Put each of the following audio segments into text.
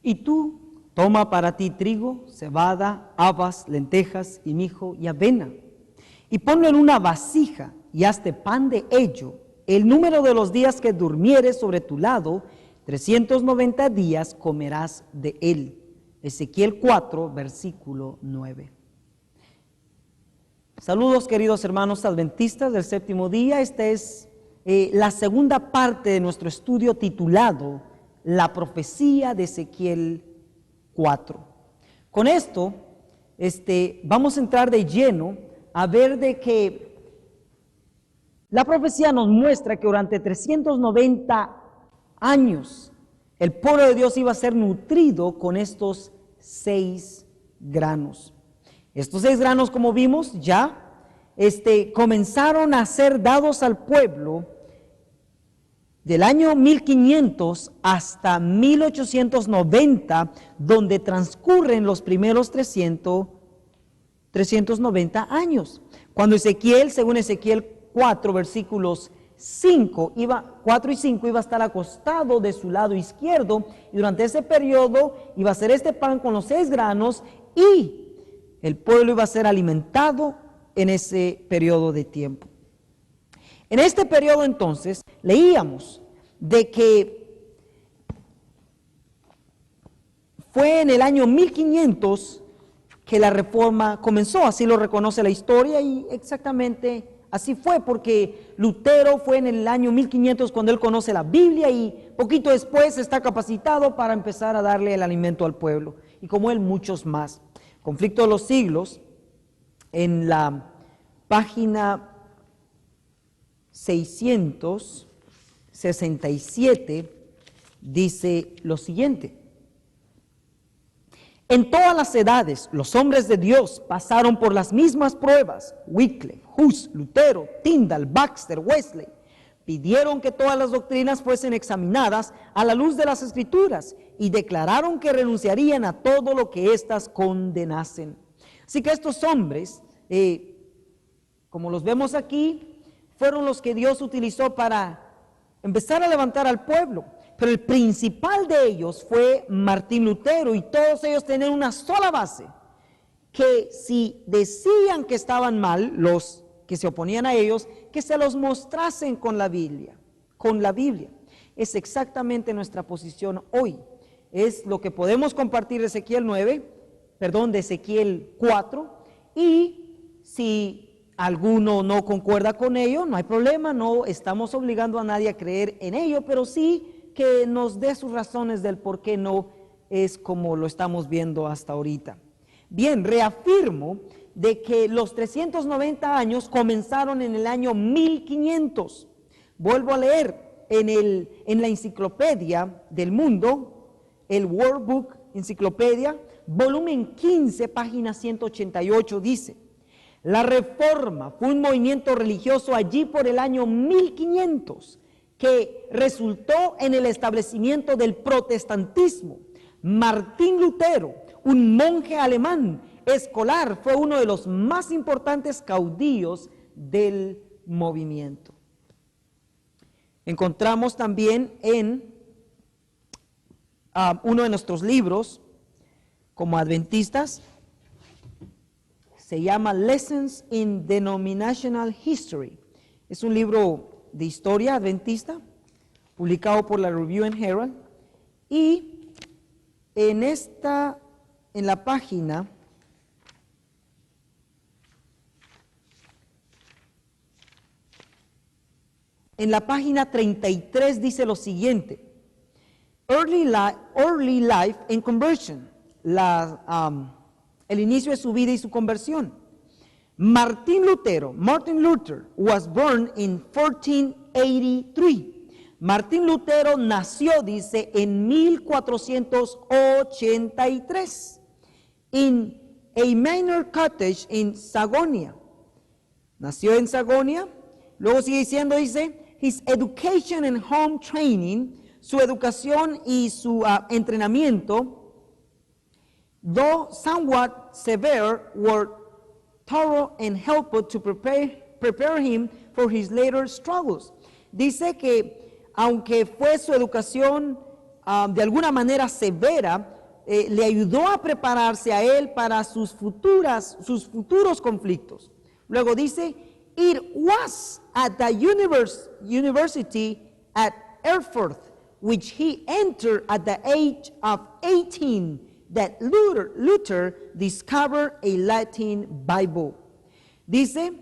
Y tú toma para ti trigo, cebada, habas, lentejas, y mijo y avena, y ponlo en una vasija, y hazte pan de ello. El número de los días que durmieres sobre tu lado, 390 días comerás de él. Ezequiel 4, versículo 9. Saludos, queridos hermanos adventistas del séptimo día. Esta es la segunda parte de nuestro estudio titulado La profecía de Ezequiel 4. Con esto vamos a entrar de lleno a ver de que la profecía nos muestra que durante 390 años el pueblo de Dios iba a ser nutrido con estos 6 granos. Estos 6 granos, como vimos ya, comenzaron a ser dados al pueblo del año 1500 hasta 1890, donde transcurren los primeros 390 años. Cuando Ezequiel, según Ezequiel 4, versículos 4 y 5, iba a estar acostado de su lado izquierdo, y durante ese periodo iba a ser este pan con los 6 granos, y el pueblo iba a ser alimentado en ese periodo de tiempo. En este periodo entonces leíamos de que fue en el año 1500 que la reforma comenzó, así lo reconoce la historia, y exactamente así fue, porque Lutero fue en el año 1500 cuando él conoce la Biblia, y poquito después está capacitado para empezar a darle el alimento al pueblo, y como él muchos más. Conflicto de los siglos, en la página 667, dice lo siguiente: en todas las edades los hombres de Dios pasaron por las mismas pruebas. Wycliffe, Hus, Lutero, Tyndall, Baxter, Wesley pidieron que todas las doctrinas fuesen examinadas a la luz de las Escrituras, y declararon que renunciarían a todo lo que éstas condenasen. Así que estos hombres, como los vemos aquí, fueron los que Dios utilizó para empezar a levantar al pueblo. Pero el principal de ellos fue Martín Lutero, y todos ellos tenían una sola base: que si decían que estaban mal los que se oponían a ellos, que se los mostrasen con la Biblia. Es exactamente nuestra posición hoy. Es lo que podemos compartir de Ezequiel 4, y si alguno no concuerda con ello, no hay problema, no estamos obligando a nadie a creer en ello, pero sí que nos dé sus razones del por qué no es como lo estamos viendo hasta ahorita. Bien, reafirmo de que los 390 años comenzaron en el año 1500. Vuelvo a leer en la enciclopedia del mundo, el World Book Enciclopedia, volumen 15, página 188, dice: la Reforma fue un movimiento religioso allí por el año 1500 que resultó en el establecimiento del protestantismo. Martín Lutero, un monje alemán escolar, fue uno de los más importantes caudillos del movimiento. Encontramos también en uno de nuestros libros como adventistas, se llama Lessons in Denominational History. Es un libro de historia adventista publicado por la Review and Herald, y en la página En la página 33 dice lo siguiente: Early life and conversion, el inicio de su vida y su conversión. Martin Luther was born in 1483. Martín Lutero nació, dice, en 1483 in a minor cottage in Sagonia. Nació en Sagonia. Luego sigue diciendo, dice, his education and home training, su educación y su entrenamiento, though somewhat severe, were thorough and helpful to prepare him for his later struggles. Dice que aunque fue su educación de alguna manera severa, le ayudó a prepararse a él para sus futuros conflictos. Luego dice, it was at the university at Erfurt, which he entered at the age of 18, that Luther discovered a Latin Bible. Dice,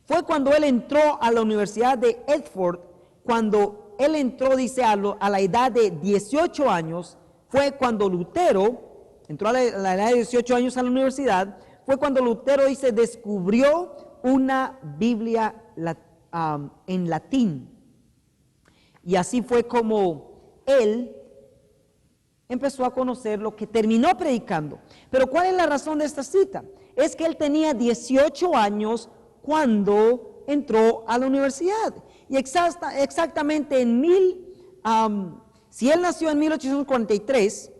fue cuando él entró a la Universidad de Erfurt, cuando él entró, dice, a la edad de 18 años, fue cuando Lutero, entró a la edad de 18 años a la universidad, fue cuando Lutero, dice, descubrió una Biblia en latín. Y así fue como él empezó a conocer lo que terminó predicando. Pero ¿cuál es la razón de esta cita? Es que él tenía 18 años cuando entró a la universidad. Y exactamente si él nació en 1843,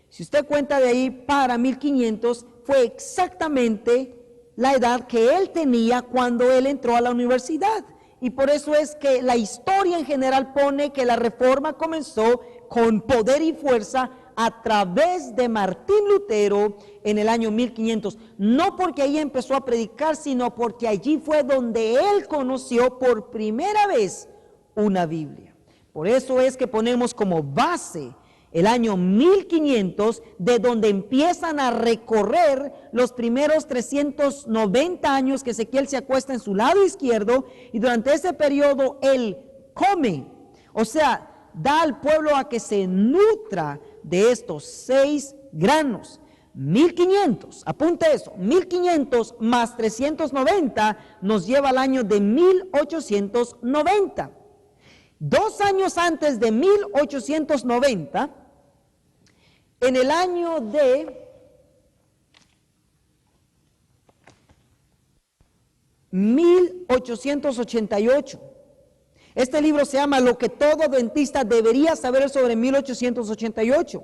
si usted cuenta de ahí para 1500, fue exactamente la edad que él tenía cuando él entró a la universidad. Y por eso es que la historia en general pone que la reforma comenzó con poder y fuerza a través de Martín Lutero en el año 1500. No porque ahí empezó a predicar, sino porque allí fue donde él conoció por primera vez una Biblia. Por eso es que ponemos como base el año 1500, de donde empiezan a recorrer los primeros 390 años que Ezequiel se acuesta en su lado izquierdo, y durante ese periodo él come, o sea, da al pueblo a que se nutra de estos 6 granos. 1500, apunte eso, 1500 más 390 nos lleva al año de 1890. 2 años antes de 1890, en el año de 1888, este libro se llama Lo que todo adventista debería saber sobre 1888.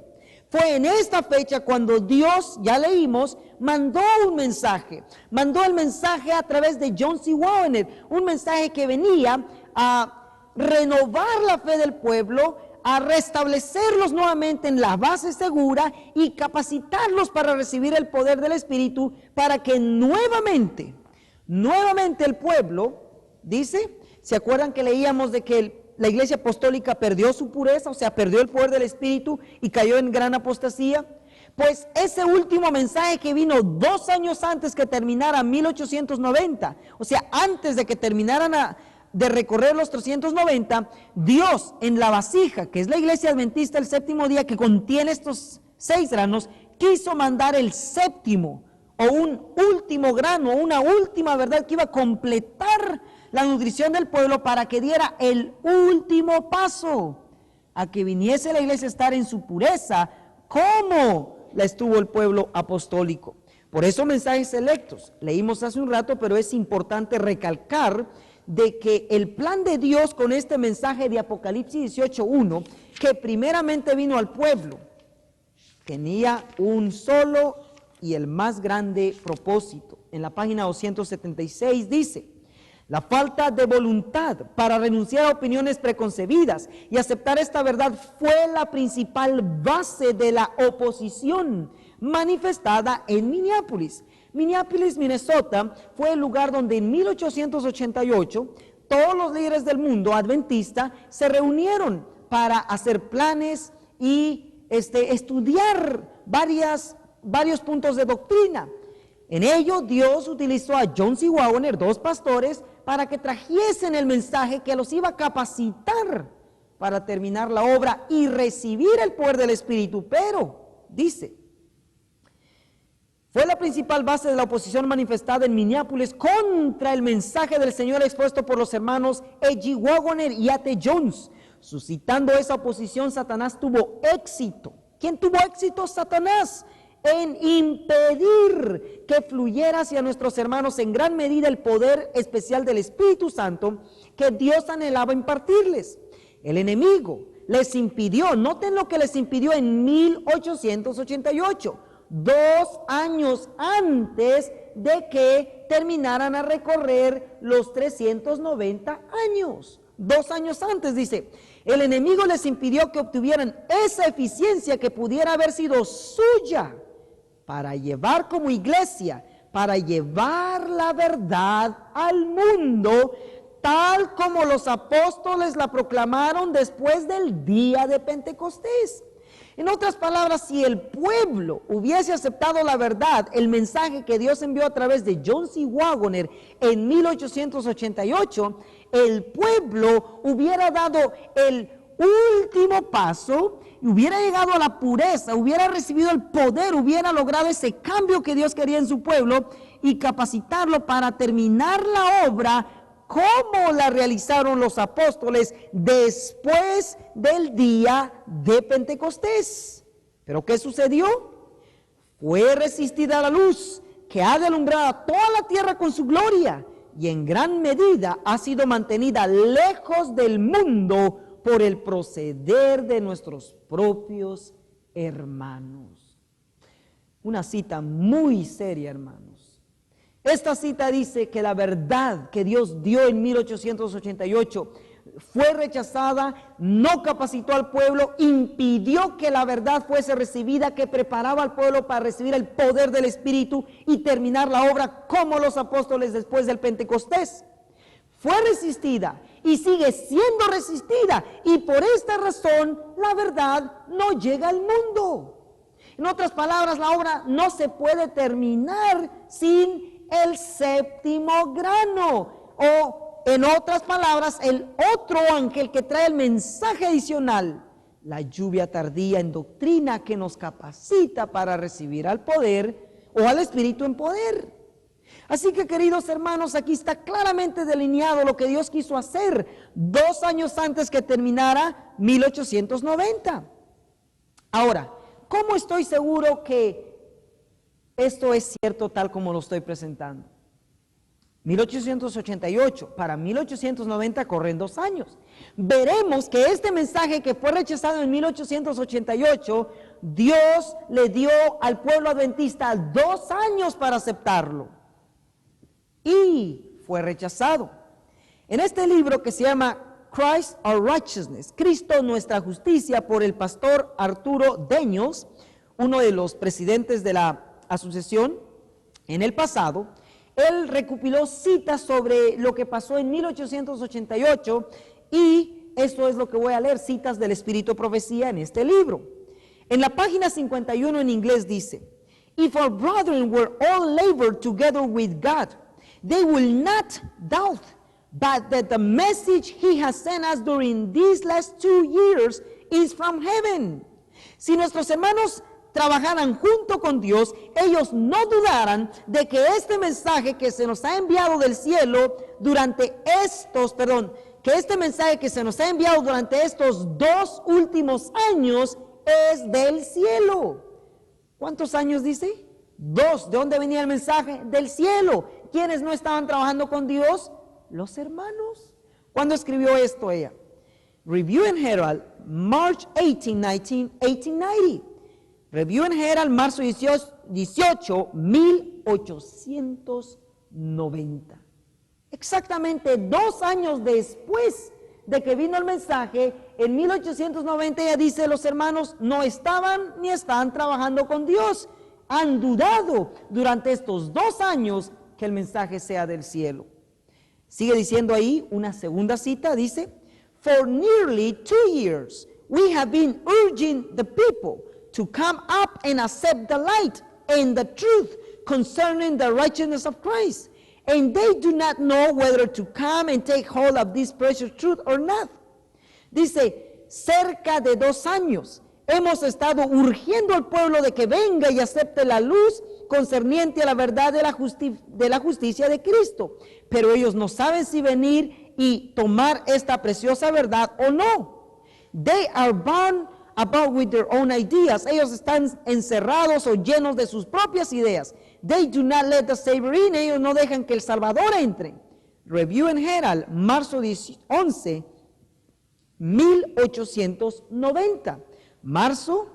Fue en esta fecha cuando Dios, ya leímos, mandó un mensaje. Mandó el mensaje a través de John C. Waggoner, un mensaje que venía a renovar la fe del pueblo, a restablecerlos nuevamente en la base segura y capacitarlos para recibir el poder del Espíritu, para que nuevamente el pueblo, dice, ¿se acuerdan que leíamos de que la iglesia apostólica perdió su pureza, o sea, perdió el poder del Espíritu y cayó en gran apostasía? Pues ese último mensaje que vino 2 años antes que terminara 1890, o sea, antes de que terminaran de recorrer los 390, Dios en la vasija, que es la iglesia adventista el séptimo día, que contiene estos 6 granos, quiso mandar el séptimo, o un último grano, una última verdad que iba a completar la nutrición del pueblo para que diera el último paso a que viniese la iglesia a estar en su pureza, como la estuvo el pueblo apostólico. Por eso mensajes selectos, leímos hace un rato, pero es importante recalcar de que el plan de Dios con este mensaje de Apocalipsis 18:1, que primeramente vino al pueblo, tenía un solo y el más grande propósito. En la página 276 dice: la falta de voluntad para renunciar a opiniones preconcebidas y aceptar esta verdad fue la principal base de la oposición manifestada en Minneapolis. Minneapolis, Minnesota, fue el lugar donde en 1888 todos los líderes del mundo adventista se reunieron para hacer planes y estudiar varios puntos de doctrina. En ello, Dios utilizó a John C. Waggoner, 2 pastores, para que trajesen el mensaje que los iba a capacitar para terminar la obra y recibir el poder del Espíritu. Pero, dice, fue la principal base de la oposición manifestada en Minneapolis contra el mensaje del Señor expuesto por los hermanos E.G. Waggoner y A.T. Jones. Suscitando esa oposición, Satanás tuvo éxito. ¿Quién tuvo éxito? Satanás, en impedir que fluyera hacia nuestros hermanos en gran medida el poder especial del Espíritu Santo que Dios anhelaba impartirles. El enemigo les impidió, noten lo que les impidió en 1888, 2 años antes de que terminaran a recorrer los 390 años. 2 años antes, dice, El enemigo les impidió que obtuvieran esa eficiencia que pudiera haber sido suya para llevar como iglesia, para llevar la verdad al mundo, tal como los apóstoles la proclamaron después del día de Pentecostés. En otras palabras, si el pueblo hubiese aceptado la verdad, el mensaje que Dios envió a través de John C. Wagoner en 1888, el pueblo hubiera dado el último paso, hubiera llegado a la pureza, hubiera recibido el poder, hubiera logrado ese cambio que Dios quería en su pueblo y capacitarlo para terminar la obra como la realizaron los apóstoles después del día de Pentecostés. ¿Pero qué sucedió? Fue resistida la luz que ha de alumbrar a toda la tierra con su gloria y en gran medida ha sido mantenida lejos del mundo por el proceder de nuestros propios hermanos. Una cita muy seria, hermanos. Esta cita dice que la verdad que Dios dio en 1888 fue rechazada, no capacitó al pueblo, impidió que la verdad fuese recibida, que preparaba al pueblo para recibir el poder del Espíritu y terminar la obra como los apóstoles después del Pentecostés. Fue resistida y sigue siendo resistida, y por esta razón la verdad no llega al mundo. En otras palabras, la obra no se puede terminar sin el séptimo grano, o en otras palabras, el otro ángel que trae el mensaje adicional, la lluvia tardía en doctrina que nos capacita para recibir al poder o al Espíritu en poder. Así que, queridos hermanos, aquí está claramente delineado lo que Dios quiso hacer 2 años antes que terminara 1890. Ahora, ¿cómo estoy seguro que esto es cierto tal como lo estoy presentando? 1888, para 1890 corren 2 años. Veremos que este mensaje que fue rechazado en 1888, Dios le dio al pueblo adventista 2 años para aceptarlo. Y fue rechazado. En este libro que se llama Christ Our Righteousness, Cristo Nuestra Justicia, por el pastor Arturo Daniels, uno de los presidentes de la asociación en el pasado, él recopiló citas sobre lo que pasó en 1888 y esto es lo que voy a leer, citas del Espíritu Profecía en este libro. En la página 51 en inglés dice: If our brethren were all labored together with God, they will not doubt but that the message he has sent us during these last 2 years is from heaven. Si nuestros hermanos trabajaran junto con Dios, ellos no dudaran de que este mensaje que se nos ha enviado del cielo durante que este mensaje que se nos ha enviado durante estos 2 últimos años es del cielo. ¿Cuántos años dice? 2. ¿De dónde venía el mensaje? Del cielo. ¿Quiénes no estaban trabajando con Dios? Los hermanos. ¿Cuándo escribió esto ella? Review and Herald, March 18, 1890. Review and Herald, marzo 18, 1890. Exactamente 2 años después de que vino el mensaje, en 1890 ella dice: los hermanos no estaban ni están trabajando con Dios. Han dudado durante estos 2 años que el mensaje sea del cielo. Sigue diciendo ahí una segunda cita, dice: For nearly 2 years we have been urging the people to come up and accept the light and the truth concerning the righteousness of Christ. And they do not know whether to come and take hold of this precious truth or not. Dice, cerca de 2 años hemos estado urgiendo al pueblo de que venga y acepte la luz concerniente a la verdad de la justicia de Cristo. Pero ellos no saben si venir y tomar esta preciosa verdad o no. They are bound about with their own ideas. Ellos están encerrados o llenos de sus propias ideas. They do not let the Savior in. Ellos no dejan que el Salvador entre. Review and Herald, marzo 11, 1890. Marzo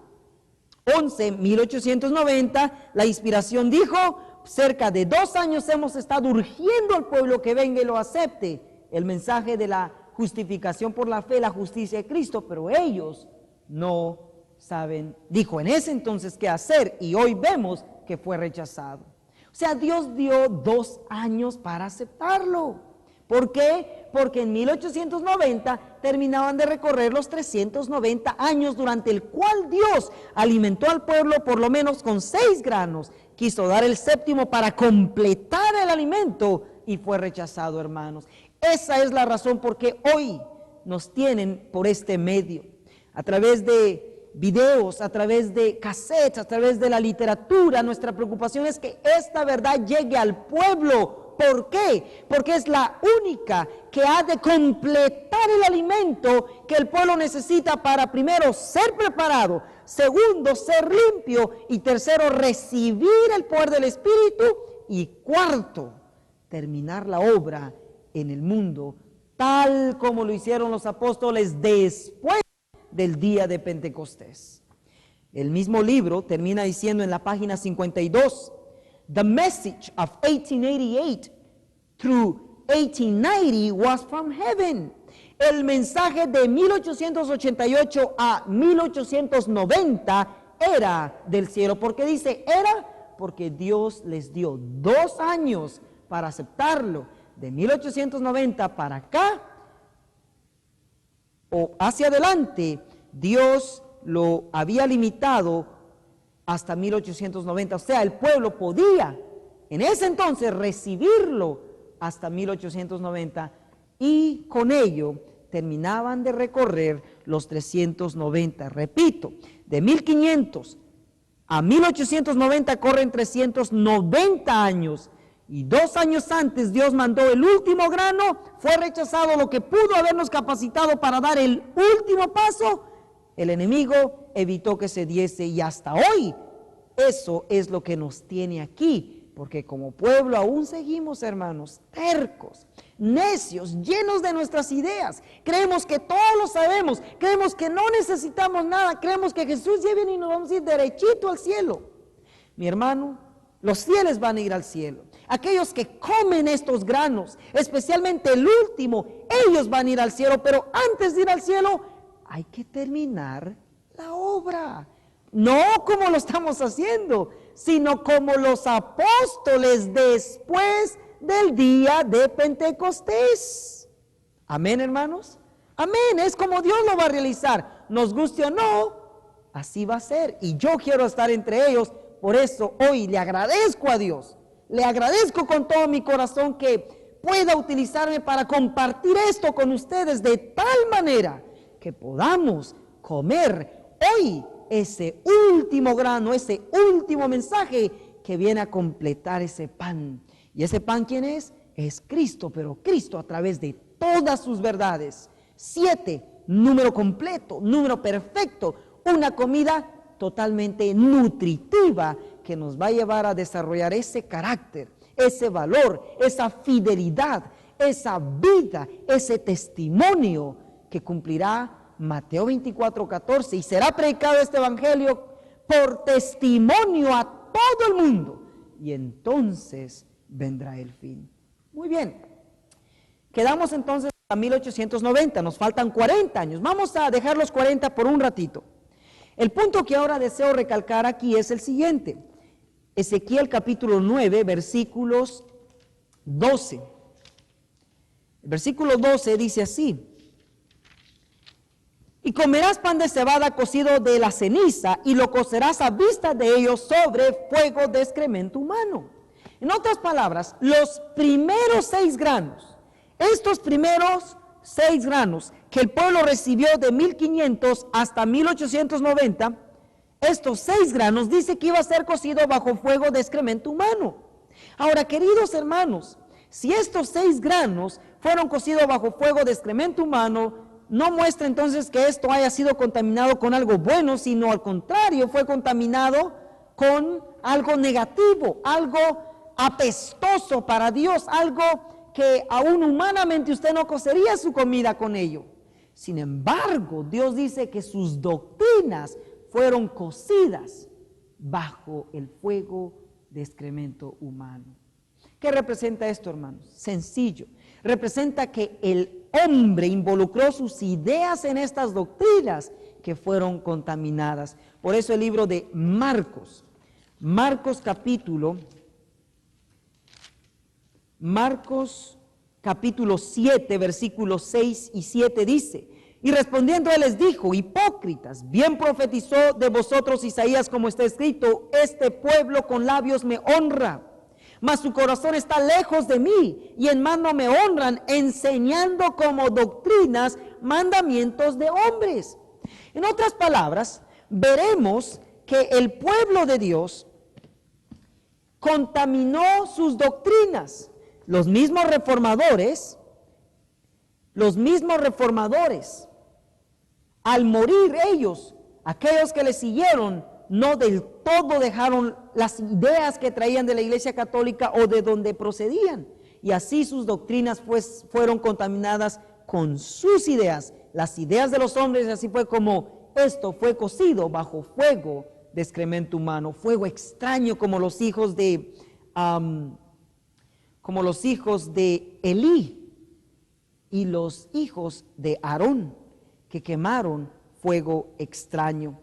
11, 1890, la inspiración dijo: cerca de 2 años hemos estado urgiendo al pueblo que venga y lo acepte, el mensaje de la justificación por la fe, la justicia de Cristo, pero ellos no saben, dijo en ese entonces qué hacer, y hoy vemos que fue rechazado. O sea, Dios dio 2 años para aceptarlo. ¿Por qué? Porque en 1890 terminaban de recorrer los 390 años durante el cual Dios alimentó al pueblo por lo menos con 6 granos. Quiso dar el 7º para completar el alimento y fue rechazado, hermanos. Esa es la razón por qué hoy nos tienen por este medio, a través de videos, a través de cassettes, a través de la literatura. Nuestra preocupación es que esta verdad llegue al pueblo. ¿Por qué? Porque es la única que ha de completar el alimento que el pueblo necesita para, primero, ser preparado, segundo, ser limpio, y tercero, recibir el poder del Espíritu, y cuarto, terminar la obra en el mundo, tal como lo hicieron los apóstoles después del día de Pentecostés. El mismo libro termina diciendo en la página 52, "The message of 1888 through 1890 was from heaven." El mensaje de 1888 a 1890 era del cielo. ¿Por qué dice era? Porque Dios les dio 2 años para aceptarlo. De 1890 para acá o hacia adelante, Dios lo había limitado hasta 1890. O sea, el pueblo podía en ese entonces recibirlo hasta 1890, y con ello terminaban de recorrer los 390. Repito, de 1500 a 1890 corren 390 años. Y 2 años antes Dios mandó el último grano, fue rechazado lo que pudo habernos capacitado para dar el último paso. El enemigo evitó que se diese, y hasta hoy eso es lo que nos tiene aquí, porque como pueblo aún seguimos, hermanos, tercos, necios, llenos de nuestras ideas. Creemos que todo lo sabemos, creemos que no necesitamos nada, creemos que Jesús ya viene y nos vamos a ir derechito al cielo. Mi hermano, los fieles van a ir al cielo. Aquellos que comen estos granos, especialmente el último, ellos van a ir al cielo, pero antes de ir al cielo hay que terminar la obra. No como lo estamos haciendo, sino como los apóstoles después del día de Pentecostés. Amén, hermanos. Amén, es como Dios lo va a realizar. Nos guste o no, así va a ser. Y yo quiero estar entre ellos. Por eso hoy le agradezco a Dios. Le agradezco con todo mi corazón que pueda utilizarme para compartir esto con ustedes de tal manera que podamos comer hoy ese último grano, ese último mensaje que viene a completar ese pan. ¿Y ese pan quién es? Es Cristo, pero Cristo a través de todas sus verdades. 7, número completo, número perfecto, una comida totalmente nutritiva que nos va a llevar a desarrollar ese carácter, ese valor, esa fidelidad, esa vida, ese testimonio que cumplirá Mateo 24:14, y será predicado este evangelio por testimonio a todo el mundo, y entonces vendrá el fin. Muy bien, quedamos entonces a 1890, nos faltan 40 años, vamos a dejar los 40 por un ratito. El punto que ahora deseo recalcar aquí es el siguiente. Ezequiel capítulo 9, versículos 12. El versículo 12 dice así: "Y comerás pan de cebada cocido de la ceniza, y lo cocerás a vista de ellos sobre fuego de excremento humano." En otras palabras, los primeros 6 granos, estos primeros 6 granos que el pueblo recibió de 1500 hasta 1890, estos 6 granos dice que iba a ser cocido bajo fuego de excremento humano. Ahora, queridos hermanos, si estos 6 granos fueron cocidos bajo fuego de excremento humano, no muestra entonces que esto haya sido contaminado con algo bueno, sino al contrario, fue contaminado con algo negativo, algo apestoso para Dios, algo que aún humanamente usted no cocería su comida con ello. Sin embargo, Dios dice que sus doctrinas fueron cocidas bajo el fuego de excremento humano. ¿Qué representa esto, hermanos? Sencillo. Representa que el hombre involucró sus ideas en estas doctrinas que fueron contaminadas. Por eso el libro de Marcos capítulo 7, versículos 6 y 7 dice: y respondiendo él les dijo: hipócritas, bien profetizó de vosotros Isaías, como está escrito: este pueblo con labios me honra, mas su corazón está lejos de mí, y en mano me honran, enseñando como doctrinas mandamientos de hombres. En otras palabras, veremos que el pueblo de Dios contaminó sus doctrinas. Los mismos reformadores, al morir ellos, aquellos que les siguieron, no del todo dejaron las ideas que traían de la Iglesia Católica o de donde procedían. Y así sus doctrinas fueron contaminadas con sus ideas, las ideas de los hombres. Y así fue como esto fue cocido bajo fuego de excremento humano, fuego extraño como los hijos de Elí y los hijos de Aarón, que quemaron fuego extraño.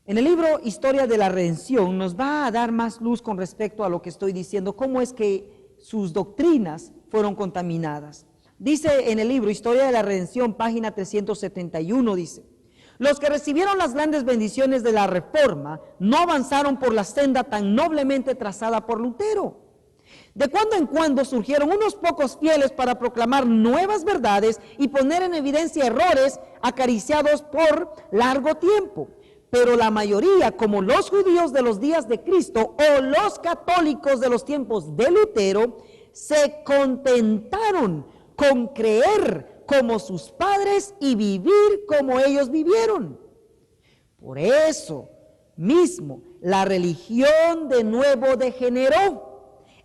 En el libro Historia de la Redención nos va a dar más luz con respecto a lo que estoy diciendo, cómo es que sus doctrinas fueron contaminadas. Dice en el libro Historia de la Redención, página 371, dice: los que recibieron las grandes bendiciones de la Reforma no avanzaron por la senda tan noblemente trazada por Lutero. De cuando en cuando surgieron unos pocos fieles para proclamar nuevas verdades y poner en evidencia errores acariciados por largo tiempo. Pero la mayoría, como los judíos de los días de Cristo o los católicos de los tiempos de Lutero, se contentaron con creer como sus padres y vivir como ellos vivieron. Por eso mismo la religión de nuevo degeneró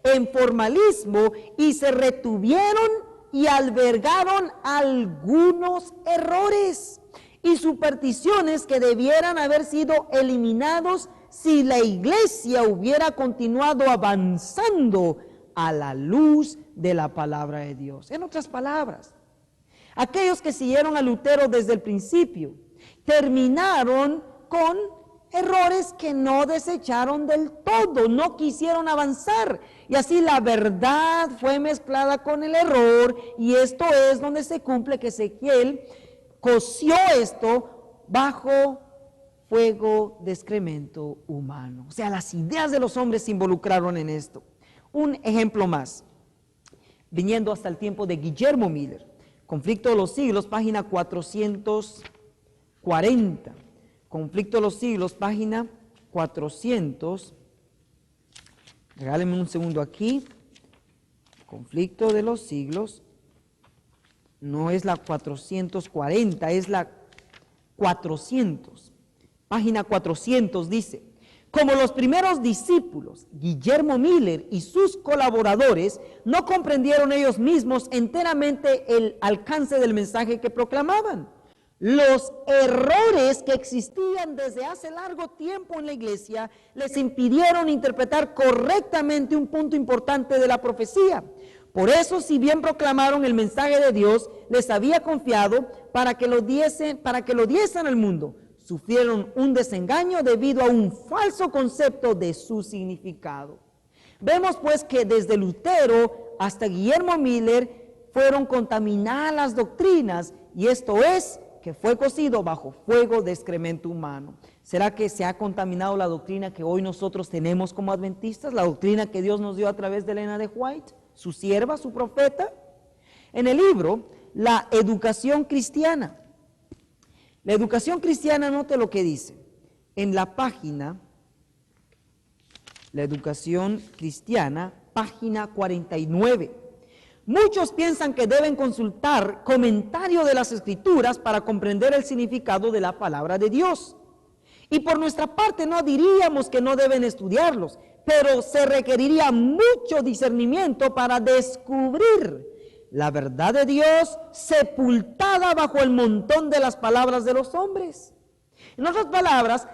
en formalismo y se retuvieron y albergaron algunos errores y supersticiones que debieran haber sido eliminados si la iglesia hubiera continuado avanzando a la luz de la palabra de Dios. En otras palabras, aquellos que siguieron a Lutero desde el principio terminaron con errores que no desecharon del todo, no quisieron avanzar, y así la verdad fue mezclada con el error, y esto es donde se cumple que Ezequiel coció esto bajo fuego de excremento humano. O sea, las ideas de los hombres se involucraron en esto. Un ejemplo más, viniendo hasta el tiempo de Guillermo Miller, Conflicto de los Siglos, página 440. Conflicto de los Siglos, página 400. Regálenme un segundo aquí. Conflicto de los Siglos. No es la 440, es la 400. Página 400 dice: como los primeros discípulos, Guillermo Miller y sus colaboradores no comprendieron ellos mismos enteramente el alcance del mensaje que proclamaban. Los errores que existían desde hace largo tiempo en la iglesia les impidieron interpretar correctamente un punto importante de la profecía. Por eso, si bien proclamaron el mensaje de Dios, les había confiado para que lo diesen al mundo, sufrieron un desengaño debido a un falso concepto de su significado. Vemos pues que desde Lutero hasta Guillermo Miller fueron contaminadas las doctrinas, y esto es que fue cocido bajo fuego de excremento humano. ¿Será que se ha contaminado la doctrina que hoy nosotros tenemos como adventistas? La doctrina que Dios nos dio a través de Elena de White, su sierva, su profeta. En el libro La Educación Cristiana. La Educación Cristiana, note lo que dice. En la página, La Educación Cristiana, página 49. Muchos piensan que deben consultar comentario de las Escrituras para comprender el significado de la palabra de Dios. Y por nuestra parte no diríamos que no deben estudiarlos, pero se requeriría mucho discernimiento para descubrir la verdad de Dios sepultada bajo el montón de las palabras de los hombres. En otras palabras,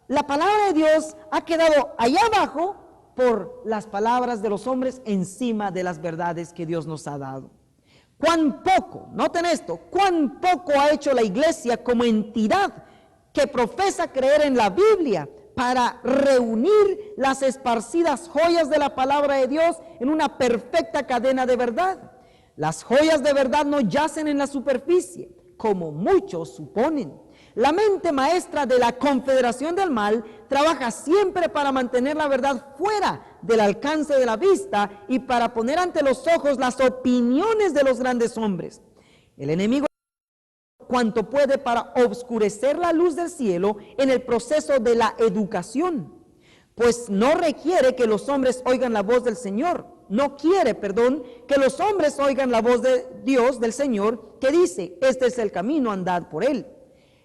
la palabra de Dios ha quedado allá abajo por las palabras de los hombres encima de las verdades que Dios nos ha dado. cuán poco, noten esto, cuán poco ha hecho la iglesia como entidad que profesa creer en la Biblia para reunir las esparcidas joyas de la palabra de Dios en una perfecta cadena de verdad. Las joyas de verdad no yacen en la superficie, como muchos suponen. La mente maestra de la confederación del mal trabaja siempre para mantener la verdad fuera del alcance de la vista y para poner ante los ojos las opiniones de los grandes hombres. El enemigo cuanto puede para obscurecer la luz del cielo en el proceso de la educación, pues no requiere que los hombres oigan la voz del Señor, no quiere, que los hombres oigan la voz de Dios, del Señor, que dice, este es el camino, andad por él.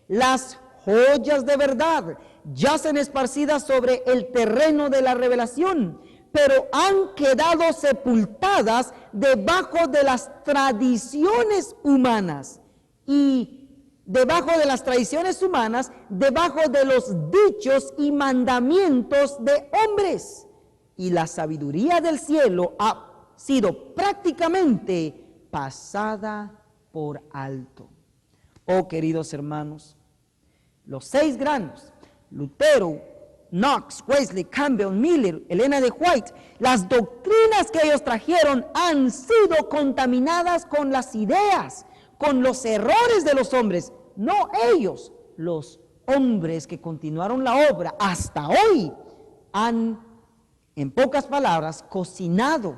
Las joyas de verdad yacen esparcidas sobre el terreno de la revelación, pero han quedado sepultadas debajo de las tradiciones humanas. Y debajo de las tradiciones humanas, debajo de los dichos y mandamientos de hombres. Y la sabiduría del cielo ha sido prácticamente pasada por alto. Oh, queridos hermanos, los 6 granos, Lutero, Knox, Wesley, Campbell, Miller, Elena de White, las doctrinas que ellos trajeron han sido contaminadas con las ideas, con los errores de los hombres, no ellos, los hombres que continuaron la obra hasta hoy han, en pocas palabras, cocinado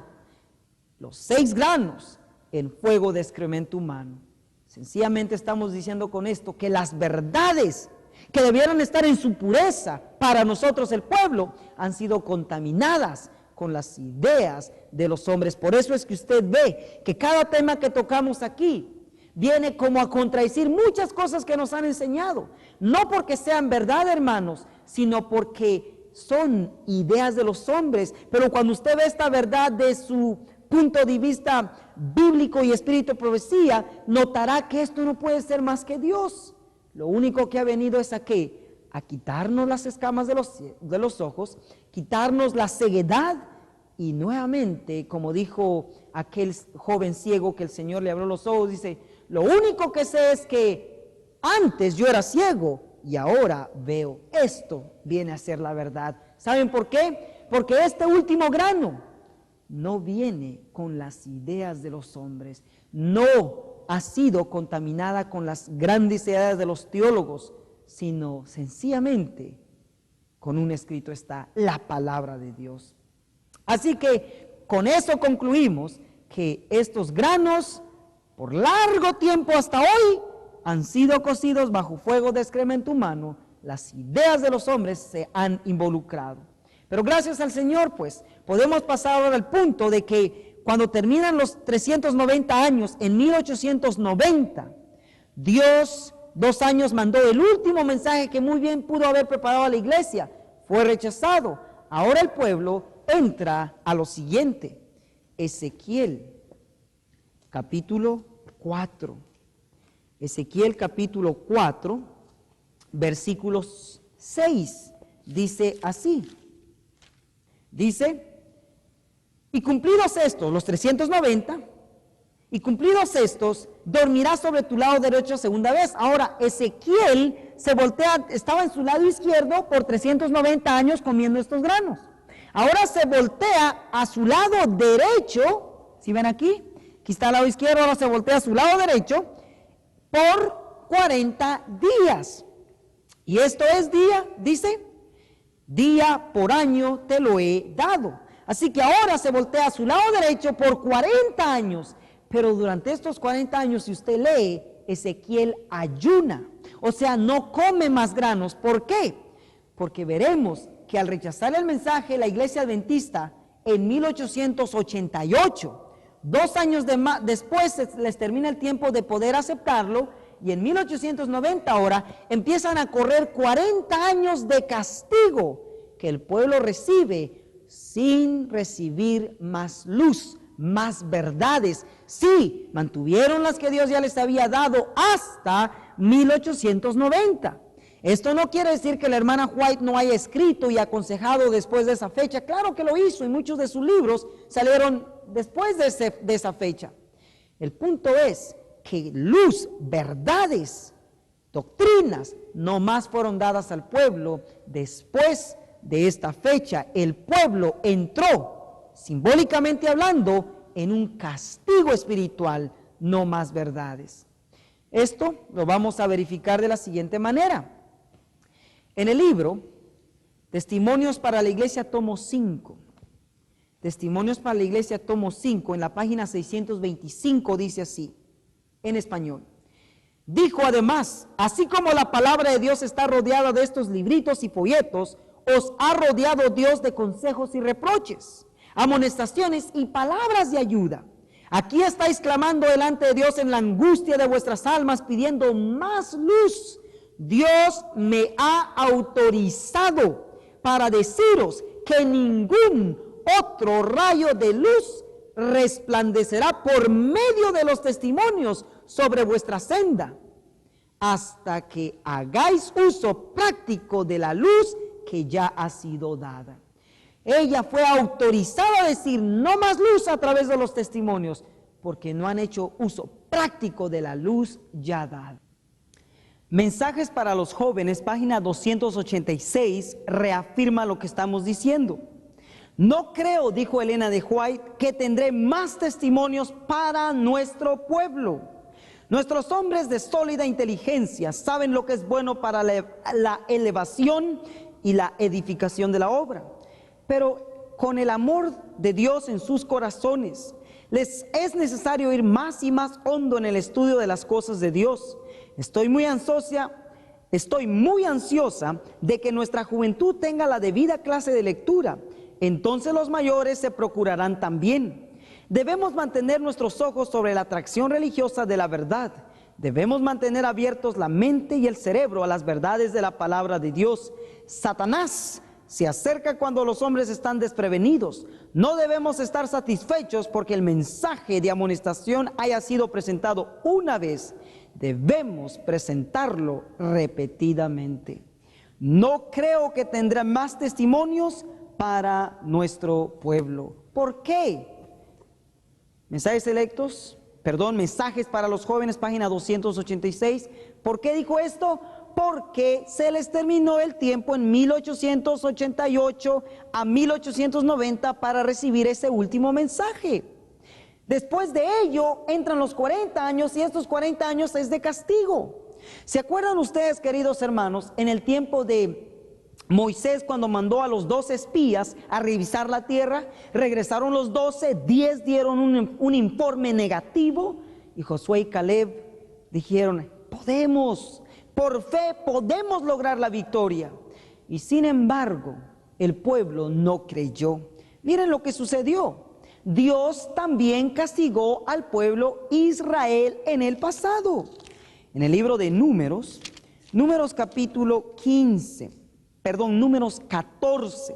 los 6 granos en fuego de excremento humano. Sencillamente estamos diciendo con esto que las verdades que debieran estar en su pureza para nosotros el pueblo han sido contaminadas con las ideas de los hombres. Por eso es que usted ve que cada tema que tocamos aquí viene como a contradecir muchas cosas que nos han enseñado, no porque sean verdad, hermanos, sino porque son ideas de los hombres. Pero cuando usted ve esta verdad de su punto de vista bíblico y espíritu de profecía, notará que esto no puede ser más que Dios. Lo único que ha venido es a qué, a quitarnos las escamas de los ojos, quitarnos la ceguedad. Y nuevamente, como dijo aquel joven ciego que el Señor le abrió los ojos, dice, lo único que sé es que antes yo era ciego y ahora veo. Esto viene a ser la verdad. ¿Saben por qué? Porque este último grano no viene con las ideas de los hombres, no ha sido contaminada con las grandes ideas de los teólogos, sino sencillamente con un escrito está la palabra de Dios. Así que con eso concluimos que estos granos por largo tiempo hasta hoy han sido cocidos bajo fuego de excremento humano. Las ideas de los hombres se han involucrado. Pero gracias al Señor, pues, podemos pasar ahora al punto de que cuando terminan los 390 años, en 1890, Dios 2 años mandó el último mensaje que muy bien pudo haber preparado a la iglesia. Fue rechazado. Ahora el pueblo entra a lo siguiente. Ezequiel, capítulo 4. Ezequiel, capítulo 4, versículos 6. Dice así. Dice, y cumplidos estos, los 390, y cumplidos estos, dormirás sobre tu lado derecho segunda vez. Ahora, Ezequiel se voltea, estaba en su lado izquierdo por 390 años comiendo estos granos. Ahora se voltea a su lado derecho, ¿sí ven aquí? Aquí está el lado izquierdo, ahora se voltea a su lado derecho por 40 días. Y esto es día, dice, día por año te lo he dado. Así que ahora se voltea a su lado derecho por 40 años. Pero durante estos 40 años, si usted lee, Ezequiel ayuna. O sea, no come más granos. ¿Por qué? Porque veremos que al rechazar el mensaje, la iglesia adventista, en 1888, 2 años después les termina el tiempo de poder aceptarlo, y en 1890 ahora empiezan a correr 40 años de castigo que el pueblo recibe sin recibir más luz, más verdades. Sí, mantuvieron las que Dios ya les había dado hasta 1890. Esto no quiere decir que la hermana White no haya escrito y aconsejado después de esa fecha. Claro que lo hizo, y muchos de sus libros salieron después de esa fecha. El punto es que luz, verdades, doctrinas, no más fueron dadas al pueblo. Después de esta fecha, el pueblo entró, simbólicamente hablando, en un castigo espiritual, no más verdades. Esto lo vamos a verificar de la siguiente manera. En el libro Testimonios para la Iglesia, tomo 5. Testimonios para la Iglesia, tomo 5, en la página 625, dice así, en español. Dijo además, así como la palabra de Dios está rodeada de estos libritos y folletos, os ha rodeado Dios de consejos y reproches, amonestaciones y palabras de ayuda. Aquí estáis clamando delante de Dios en la angustia de vuestras almas, pidiendo más luz. Dios me ha autorizado para deciros que ningún otro rayo de luz resplandecerá por medio de los testimonios sobre vuestra senda, hasta que hagáis uso práctico de la luz que ya ha sido dada. Ella fue autorizada a decir no más luz a través de los testimonios, porque no han hecho uso práctico de la luz ya dada. Mensajes para los jóvenes, página 286, reafirma lo que estamos diciendo. No creo, dijo Elena de White, que tendré más testimonios para nuestro pueblo. Nuestros hombres de sólida inteligencia saben lo que es bueno para la elevación y la edificación de la obra. Pero con el amor de Dios en sus corazones, les es necesario ir más y más hondo en el estudio de las cosas de Dios. Estoy muy ansiosa de que nuestra juventud tenga la debida clase de lectura. Entonces los mayores se procurarán también. Debemos mantener nuestros ojos sobre la atracción religiosa de la verdad. Debemos mantener abiertos la mente y el cerebro a las verdades de la palabra de Dios. Satanás se acerca cuando los hombres están desprevenidos. No debemos estar satisfechos porque el mensaje de amonestación haya sido presentado una vez. Debemos presentarlo repetidamente. No creo que tendrá más testimonios para nuestro pueblo. ¿Por qué? Mensajes para los jóvenes, página 286. ¿Por qué dijo esto? Porque se les terminó el tiempo en 1888 a 1890 para recibir ese último mensaje. Después de ello entran los 40 años y estos 40 años es de castigo. ¿Se acuerdan ustedes, queridos hermanos, en el tiempo de Moisés, cuando mandó a los 12 espías a revisar la tierra? Regresaron los 12, 10 dieron un informe negativo y Josué y Caleb dijeron, por fe podemos lograr la victoria. Y sin embargo, el pueblo no creyó. Miren lo que sucedió. Dios también castigó al pueblo Israel en el pasado. En el libro de Números capítulo 14,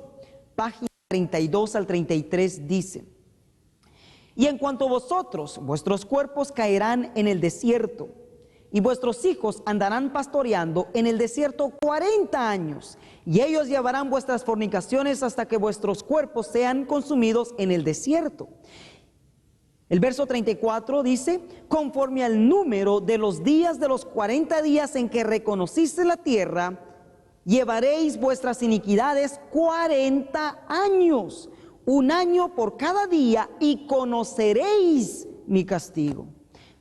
página 32 al 33 dice: y en cuanto a vosotros, vuestros cuerpos caerán en el desierto, y vuestros hijos andarán pastoreando en el desierto 40 años, y ellos llevarán vuestras fornicaciones hasta que vuestros cuerpos sean consumidos en el desierto. El verso 34 dice: conforme al número de los días de los 40 días en que reconociste la tierra, llevaréis vuestras iniquidades 40 años, un año por cada día, y conoceréis mi castigo.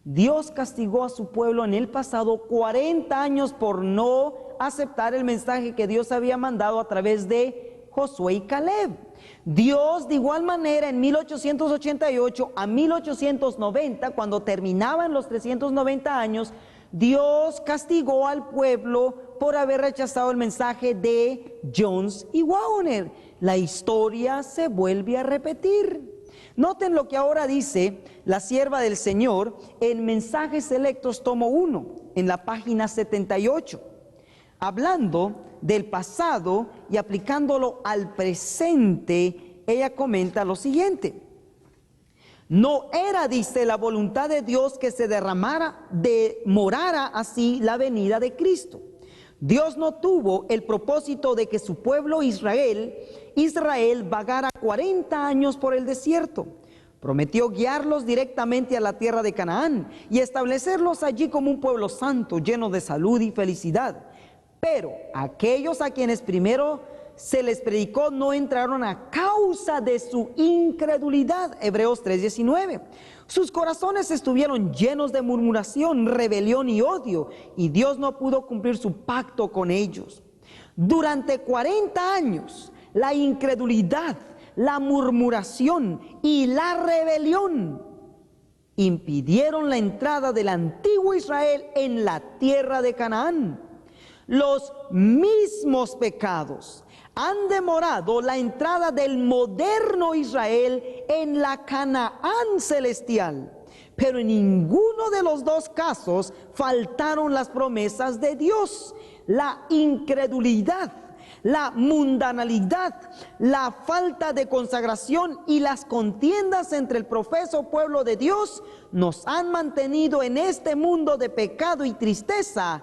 Dios castigó a su pueblo en el pasado 40 años por no aceptar el mensaje que Dios había mandado a través de Josué y Caleb. Dios de igual manera en 1888 a 1890, cuando terminaban los 390 años, Dios castigó al pueblo por haber rechazado el mensaje de Jones y Waggoner. La historia se vuelve a repetir. Noten lo que ahora dice la sierva del Señor en Mensajes Selectos, tomo 1, en la página 78. Hablando del pasado y aplicándolo al presente, ella comenta lo siguiente: no era, dice, la voluntad de Dios que se demorara así la venida de Cristo. Dios no tuvo el propósito de que su pueblo Israel vagara 40 años por el desierto. Prometió guiarlos directamente a la tierra de Canaán y establecerlos allí como un pueblo santo, lleno de salud y felicidad. Pero aquellos a quienes primero se les predicó no entraron a causa de su incredulidad. Hebreos 3:19. Sus corazones estuvieron llenos de murmuración, rebelión y odio, y Dios no pudo cumplir su pacto con ellos. Durante 40 años, la incredulidad, la murmuración y la rebelión impidieron la entrada del antiguo Israel en la tierra de Canaán. Los mismos pecados han demorado la entrada del moderno Israel en la Canaán celestial, pero en ninguno de los dos casos faltaron las promesas de Dios. La incredulidad, la mundanalidad, la falta de consagración y las contiendas entre el profeso pueblo de Dios nos han mantenido en este mundo de pecado y tristeza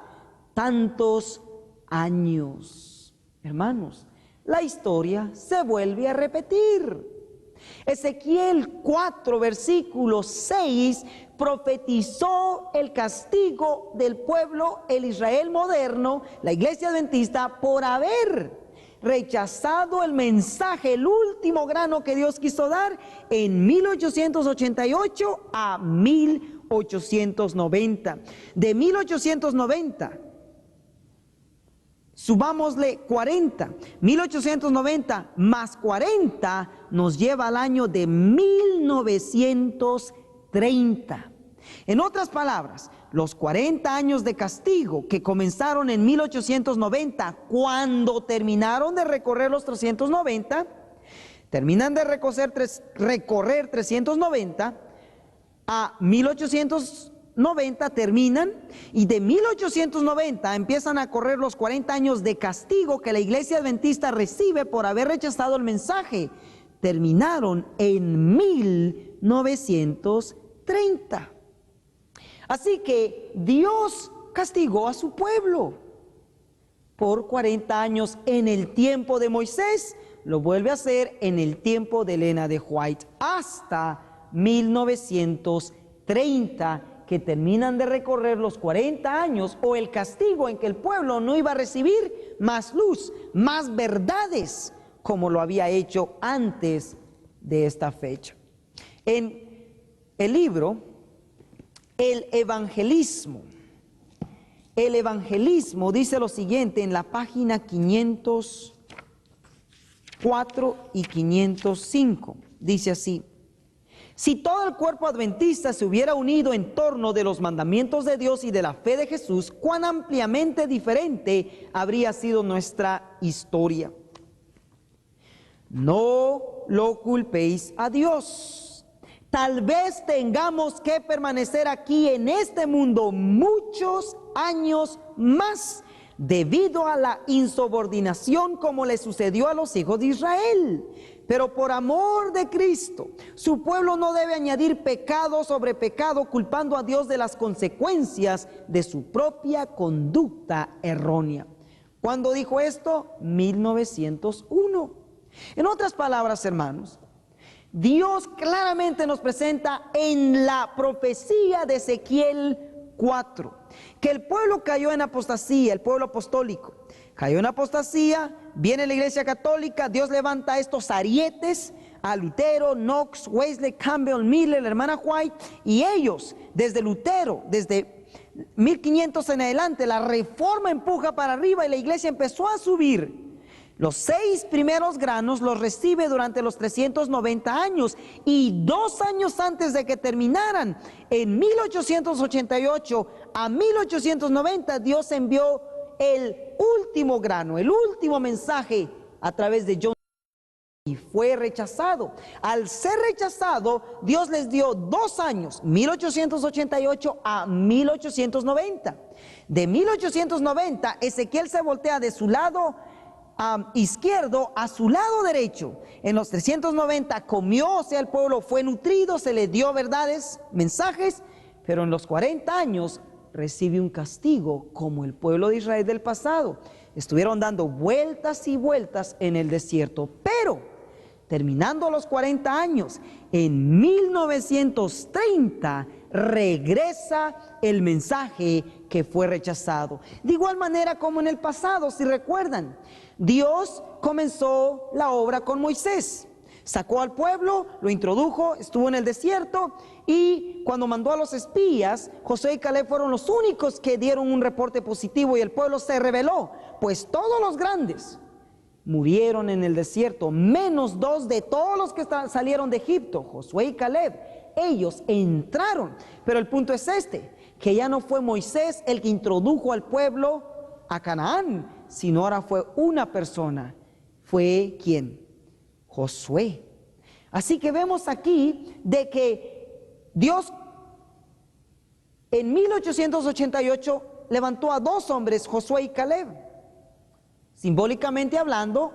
tantos años. Hermanos, la historia se vuelve a repetir. Ezequiel 4, versículo 6, profetizó el castigo del pueblo, el Israel moderno, la iglesia adventista, por haber rechazado el mensaje, el último grano que Dios quiso dar en 1888 a 1890. De 1890, subámosle 40, 1890 más 40 nos lleva al año de 1930. En otras palabras, los 40 años de castigo que comenzaron en 1890, cuando terminaron de recorrer los 390, terminan de recorrer 390, a 1890 terminan, y de 1890 empiezan a correr los 40 años de castigo que la iglesia adventista recibe por haber rechazado el mensaje. Terminaron en 1930. Así que Dios castigó a su pueblo por 40 años en el tiempo de Moisés, lo vuelve a hacer en el tiempo de Elena de White, hasta 1930, que terminan de recorrer los 40 años o el castigo en que el pueblo no iba a recibir más luz, más verdades, como lo había hecho antes de esta fecha. En el libro El evangelismo dice lo siguiente en la página 504 y 505. Dice así: si todo el cuerpo adventista se hubiera unido en torno de los mandamientos de Dios y de la fe de Jesús, cuán ampliamente diferente habría sido nuestra historia. No lo culpéis a Dios. Tal vez tengamos que permanecer aquí en este mundo muchos años más debido a la insubordinación, como le sucedió a los hijos de Israel. Pero por amor de Cristo, su pueblo no debe añadir pecado sobre pecado, culpando a Dios de las consecuencias de su propia conducta errónea. ¿Cuándo dijo esto? 1901. En otras palabras, hermanos, Dios claramente nos presenta en la profecía de Ezequiel 4 que el pueblo cayó en apostasía, el pueblo apostólico cayó en apostasía. Viene la iglesia católica, Dios levanta a estos arietes, a Lutero, Knox, Wesley, Campbell, Miller, la hermana White, y ellos, desde Lutero, desde 1500 en adelante, la reforma empuja para arriba y la iglesia empezó a subir. Los 6 primeros granos los recibe durante los 390 años, y 2 años antes de que terminaran, en 1888 a 1890, Dios envió el último grano, el último mensaje a través de John, y fue rechazado. Al ser rechazado, Dios les dio 2 años, 1888 a 1890. De 1890, Ezequiel se voltea de su lado izquierdo a su lado derecho. En los 390 comió, o sea, el pueblo fue nutrido, se le dio verdades, mensajes, pero en los 40 años recibe un castigo como el pueblo de Israel del pasado. Estuvieron dando vueltas y vueltas en el desierto, pero terminando los 40 años, en 1930 regresa el mensaje que fue rechazado. De igual manera como en el pasado, si recuerdan, Dios comenzó la obra con Moisés. Sacó al pueblo, lo introdujo, estuvo en el desierto y cuando mandó a los espías, Josué y Caleb fueron los únicos que dieron un reporte positivo y el pueblo se rebeló, pues todos los grandes murieron en el desierto, menos 2 de todos los que salieron de Egipto, Josué y Caleb. Ellos entraron, pero el punto es este, que ya no fue Moisés el que introdujo al pueblo a Canaán, sino ahora fue una persona. ¿Fue quién? Josué. Así que vemos aquí de que Dios en 1888 levantó a 2 hombres, Josué y Caleb. Simbólicamente hablando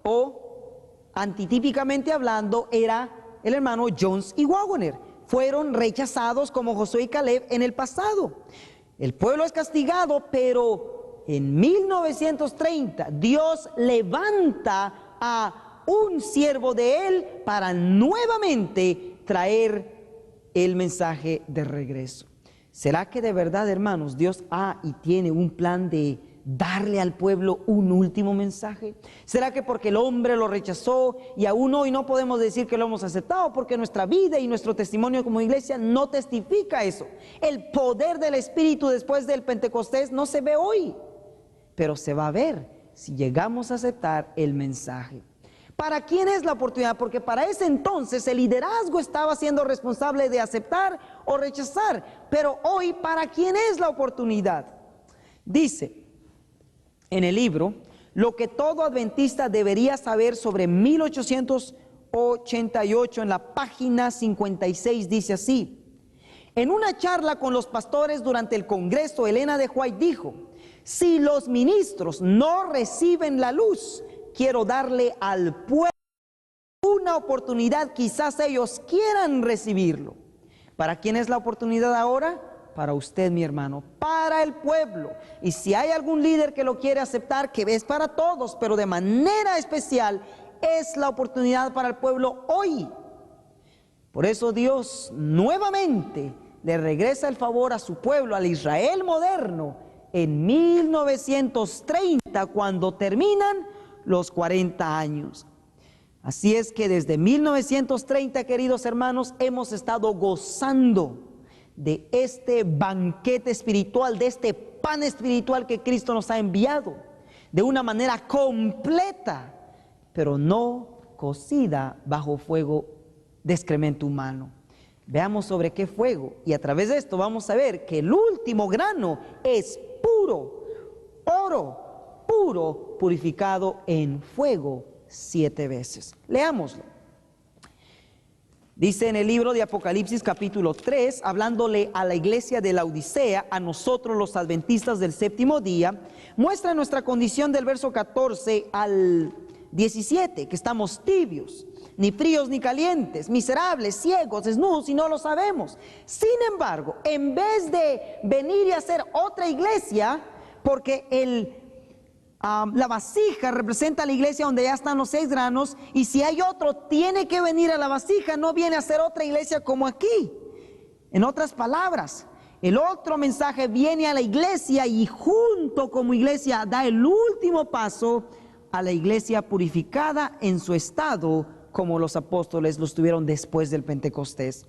o antitípicamente hablando, era el hermano Jones y Waggoner. Fueron rechazados como Josué y Caleb en el pasado. El pueblo es castigado, pero en 1930 Dios levanta a un siervo de él para nuevamente traer el mensaje de regreso. ¿Será que de verdad, hermanos, Dios y tiene un plan de darle al pueblo un último mensaje? ¿Será que porque el hombre lo rechazó y aún hoy no podemos decir que lo hemos aceptado porque nuestra vida y nuestro testimonio como iglesia no testifica eso? El poder del Espíritu después del Pentecostés no se ve hoy, pero se va a ver si llegamos a aceptar el mensaje. ¿Para quién es la oportunidad? Porque para ese entonces el liderazgo estaba siendo responsable de aceptar o rechazar, pero hoy, ¿para quién es la oportunidad? Dice en el libro, lo que todo adventista debería saber sobre 1888, en la página 56, dice así: en una charla con los pastores durante el Congreso, Elena de White dijo: si los ministros no reciben la luz, quiero darle al pueblo una oportunidad, quizás ellos quieran recibirlo. ¿Para quién es la oportunidad ahora? Para usted, mi hermano, para el pueblo. Y si hay algún líder que lo quiere aceptar, que es para todos, pero de manera especial es la oportunidad para el pueblo hoy. Por eso Dios nuevamente le regresa el favor a su pueblo, al Israel moderno, en 1930, cuando terminan los 40 años. Así es que desde 1930, queridos hermanos, hemos estado gozando de este banquete espiritual, de este pan espiritual que Cristo nos ha enviado, de una manera completa, pero no cocida bajo fuego de excremento humano. Veamos sobre qué fuego, y a través de esto vamos a ver que el último grano es puro, oro puro, purificado en fuego 7 veces. Leámoslo. Dice en el libro de Apocalipsis capítulo 3, hablándole a la iglesia de Laodicea, a nosotros los adventistas del séptimo día, muestra nuestra condición del verso 14 al 17, que estamos tibios, ni fríos ni calientes, miserables, ciegos, desnudos y no lo sabemos. Sin embargo, en vez de venir y hacer otra iglesia, porque la vasija representa la iglesia donde ya están los 6 granos, y si hay otro, tiene que venir a la vasija, no viene a ser otra iglesia como aquí. En otras palabras, el otro mensaje viene a la iglesia y junto como iglesia da el último paso a la iglesia purificada en su estado, como los apóstoles lo estuvieron después del Pentecostés.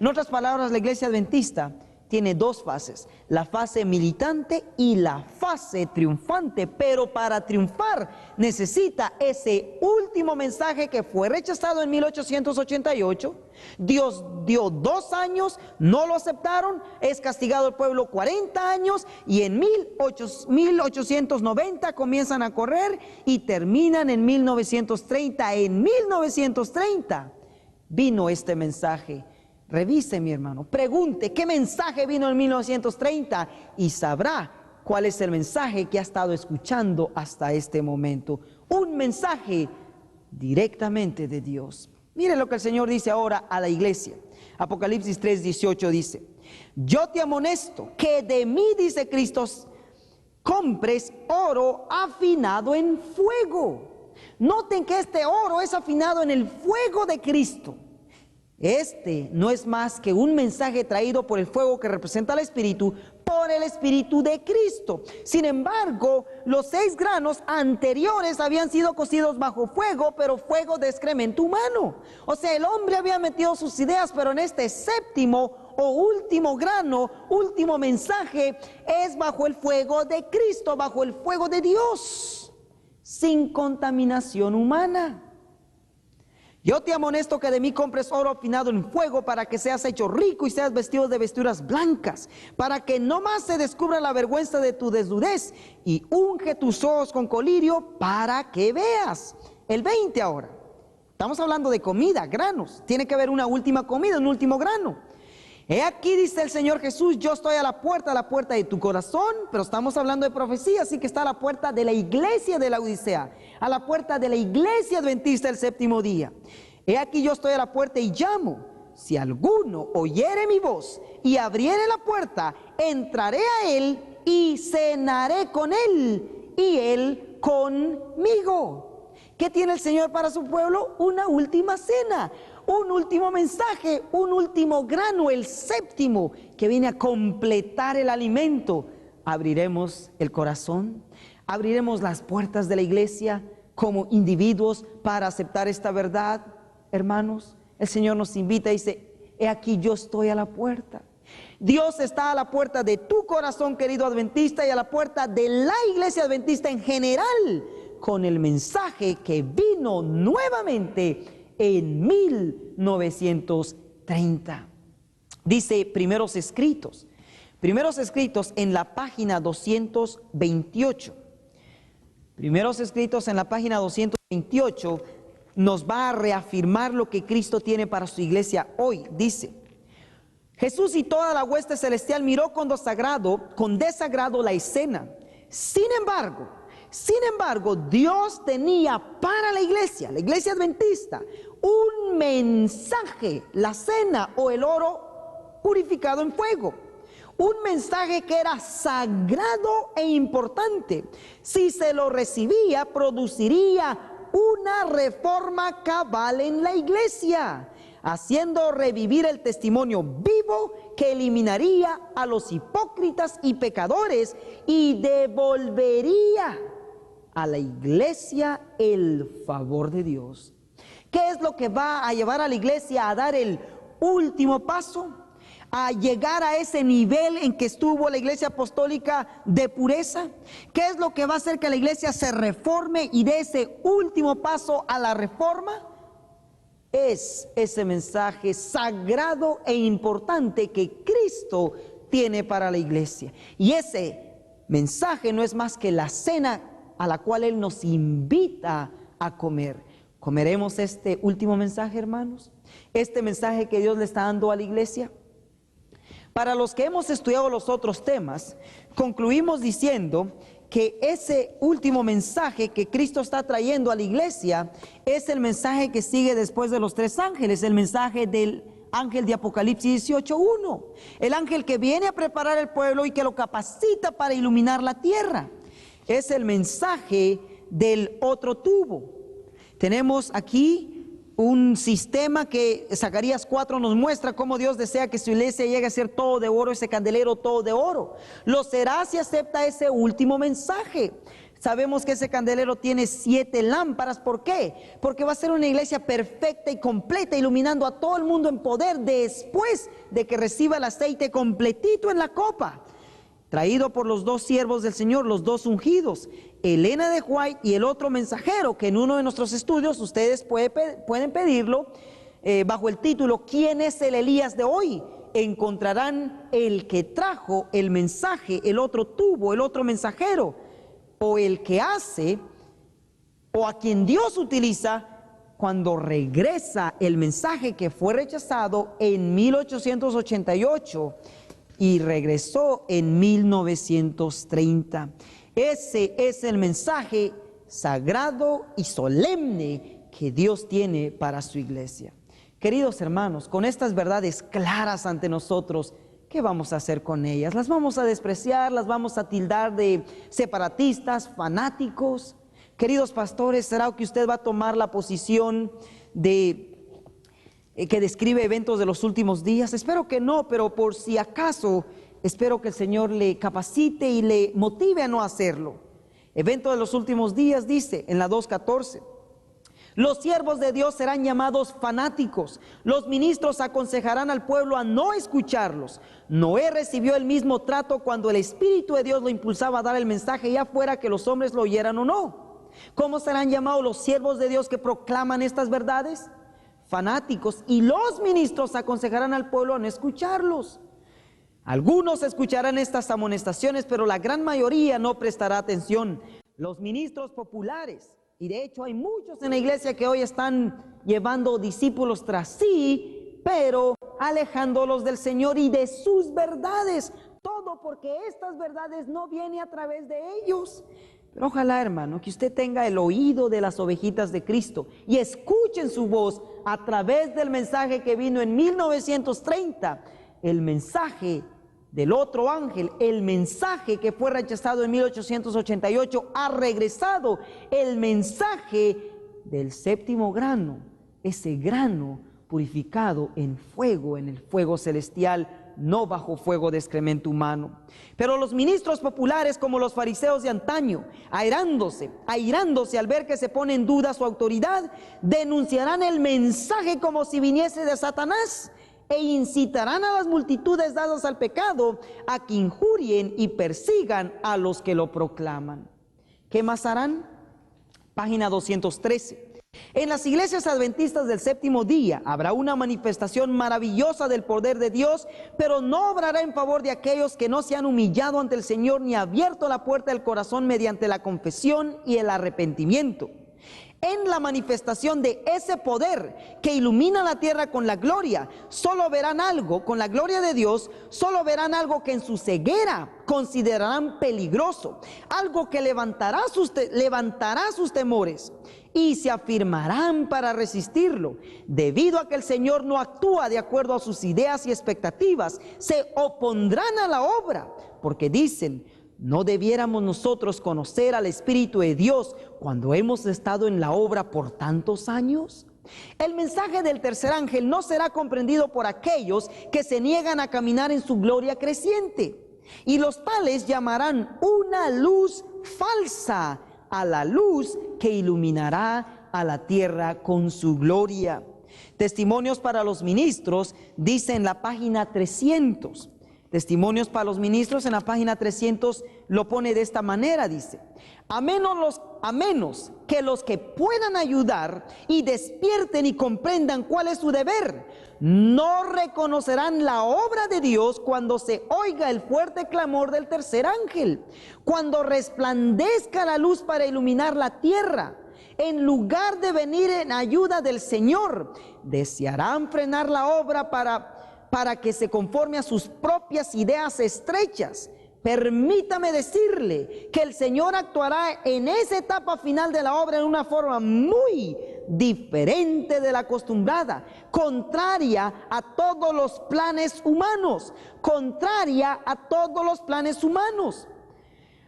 En otras palabras, la iglesia adventista tiene 2 fases, la fase militante y la fase triunfante, pero para triunfar necesita ese último mensaje que fue rechazado en 1888. Dios dio 2 años, no lo aceptaron, es castigado el pueblo 40 años y en 1890 comienzan a correr y terminan en 1930. En 1930 vino este mensaje. Revise, mi hermano, pregunte qué mensaje vino en 1930 y sabrá cuál es el mensaje que ha estado escuchando hasta este momento. Un mensaje directamente de Dios. Mire lo que el Señor dice ahora a la iglesia. Apocalipsis 3:18 dice: yo te amonesto que de mí, dice Cristo, compres oro afinado en fuego. Noten que este oro es afinado en el fuego de Cristo. Este no es más que un mensaje traído por el fuego que representa al Espíritu, por el Espíritu de Cristo. Sin embargo, los 6 granos anteriores habían sido cocidos bajo fuego, pero fuego de excremento humano. O sea, el hombre había metido sus ideas, pero en este séptimo o último grano, último mensaje, es bajo el fuego de Cristo, bajo el fuego de Dios, sin contaminación humana. Yo te amonesto que de mí compres oro afinado en fuego, para que seas hecho rico y seas vestido de vestiduras blancas, para que no más se descubra la vergüenza de tu desnudez, y unge tus ojos con colirio para que veas. El 20 ahora. Estamos hablando de comida, granos. Tiene que haber una última comida, un último grano. He aquí, dice el Señor Jesús, yo estoy a la puerta de tu corazón. Pero estamos hablando de profecía, así que está a la puerta de la iglesia de la Odisea, a la puerta de la iglesia adventista del séptimo día. He aquí, yo estoy a la puerta y llamo. Si alguno oyere mi voz y abriere la puerta, entraré a él y cenaré con él y él conmigo. ¿Qué tiene el Señor para su pueblo? Una última cena, un último mensaje, un último grano, el séptimo, que viene a completar el alimento. Abriremos el corazón, abriremos las puertas de la iglesia como individuos para aceptar esta verdad. Hermanos, el Señor nos invita y dice: he aquí, yo estoy a la puerta. Dios está a la puerta de tu corazón, querido adventista, y a la puerta de la iglesia adventista en general, con el mensaje que vino nuevamente en 1930. Dice Primeros Escritos en la página 228. Primeros Escritos en la página 228 nos va a reafirmar lo que Cristo tiene para su iglesia hoy. Dice: Jesús y toda la hueste celestial miró con desagrado la escena. Sin embargo, Dios tenía para la iglesia adventista, un mensaje, la cena o el oro purificado en fuego. Un mensaje que era sagrado e importante. Si se lo recibía, produciría una reforma cabal en la iglesia, haciendo revivir el testimonio vivo que eliminaría a los hipócritas y pecadores y devolvería a la iglesia el favor de Dios. ¿Qué es lo que va a llevar a la iglesia a dar el último paso? A llegar a ese nivel en que estuvo la iglesia apostólica de pureza. ¿Qué es lo que va a hacer que la iglesia se reforme y dé ese último paso a la reforma? Es ese mensaje sagrado e importante que Cristo tiene para la iglesia. Y ese mensaje no es más que la cena a la cual Él nos invita a comer. ¿Comeremos este último mensaje, hermanos? Este mensaje que Dios le está dando a la iglesia. Para los que hemos estudiado los otros temas, concluimos diciendo que ese último mensaje que Cristo está trayendo a la iglesia es el mensaje que sigue después de los 3 ángeles, el mensaje del ángel de Apocalipsis 18:1, el ángel que viene a preparar el pueblo y que lo capacita para iluminar la tierra. Es el mensaje del otro tubo. Tenemos aquí un sistema que Zacarías 4 nos muestra cómo Dios desea que su iglesia llegue a ser todo de oro, ese candelero todo de oro. Lo será si acepta ese último mensaje. Sabemos que ese candelero tiene 7 lámparas. ¿Por qué? Porque va a ser una iglesia perfecta y completa, iluminando a todo el mundo en poder después de que reciba el aceite completito en la copa, traído por los 2 siervos del Señor, los 2 ungidos, Elena de White y el otro mensajero, que en uno de nuestros estudios ustedes pueden pedirlo bajo el título ¿Quién es el Elías de hoy? Encontrarán el que trajo el mensaje, el otro tubo, el otro mensajero, o el que hace, o a quien Dios utiliza cuando regresa el mensaje que fue rechazado en 1888 y regresó en 1930. Ese es el mensaje sagrado y solemne que Dios tiene para su iglesia. Queridos hermanos, con estas verdades claras ante nosotros, ¿qué vamos a hacer con ellas? ¿Las vamos a despreciar? ¿Las vamos a tildar de separatistas, fanáticos? Queridos pastores, ¿será que usted va a tomar la posición que describe eventos de los últimos días? Espero que no, pero por si acaso, espero que el Señor le capacite y le motive a no hacerlo. Evento de los últimos días dice en la 2:14: los siervos de Dios serán llamados fanáticos. Los ministros aconsejarán al pueblo a no escucharlos. Noé recibió el mismo trato cuando el Espíritu de Dios lo impulsaba a dar el mensaje, ya fuera que los hombres lo oyeran o no. ¿Cómo serán llamados los siervos de Dios que proclaman estas verdades? Fanáticos. Y los ministros aconsejarán al pueblo a no escucharlos. Algunos escucharán estas amonestaciones, pero la gran mayoría no prestará atención. Los ministros populares, y de hecho hay muchos en la iglesia que hoy están llevando discípulos tras sí, pero alejándolos del Señor y de sus verdades. Todo porque estas verdades no vienen a través de ellos. Pero ojalá, hermano, que usted tenga el oído de las ovejitas de Cristo y escuchen su voz a través del mensaje que vino en 1930, el mensaje del otro ángel, el mensaje que fue rechazado en 1888, ha regresado el mensaje del séptimo grano, ese grano purificado en fuego, en el fuego celestial, no bajo fuego de excremento humano. Pero los ministros populares, como los fariseos de antaño, airándose al ver que se pone en duda su autoridad, denunciarán el mensaje como si viniese de Satanás, e incitarán a las multitudes dadas al pecado a que injurien y persigan a los que lo proclaman. ¿Qué más harán? Página 213. En las iglesias adventistas del séptimo día habrá una manifestación maravillosa del poder de Dios, pero no obrará en favor de aquellos que no se han humillado ante el Señor ni abierto la puerta del corazón mediante la confesión y el arrepentimiento. En la manifestación de ese poder que ilumina la tierra con la gloria, solo verán algo, con la gloria de Dios, solo verán algo que en su ceguera considerarán peligroso, algo que levantará sus temores y se afirmarán para resistirlo. Debido a que el Señor no actúa de acuerdo a sus ideas y expectativas, se opondrán a la obra, porque dicen: ¿no debiéramos nosotros conocer al Espíritu de Dios cuando hemos estado en la obra por tantos años? El mensaje del tercer ángel no será comprendido por aquellos que se niegan a caminar en su gloria creciente, y los tales llamarán una luz falsa a la luz que iluminará a la tierra con su gloria. Testimonios para los ministros, dice en la página 300. Testimonios para los ministros en la página 300 lo pone de esta manera, dice: a menos que los que puedan ayudar y despierten y comprendan cuál es su deber, no reconocerán la obra de Dios cuando se oiga el fuerte clamor del tercer ángel, cuando resplandezca la luz para iluminar la tierra. En lugar de venir en ayuda del Señor, desearán frenar la obra para que se conforme a sus propias ideas estrechas. Permítame decirle que el Señor actuará en esa etapa final de la obra en una forma muy diferente de la acostumbrada, contraria a todos los planes humanos,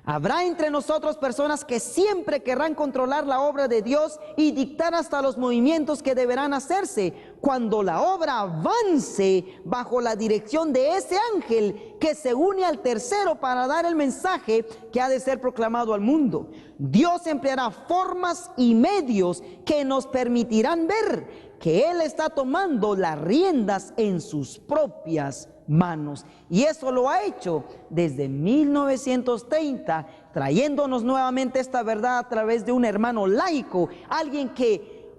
Habrá entre nosotros personas que siempre querrán controlar la obra de Dios y dictar hasta los movimientos que deberán hacerse cuando la obra avance bajo la dirección de ese ángel que se une al tercero para dar el mensaje que ha de ser proclamado al mundo. Dios empleará formas y medios que nos permitirán ver que Él está tomando las riendas en sus propias manos, y eso lo ha hecho desde 1930, trayéndonos nuevamente esta verdad a través de un hermano laico, alguien que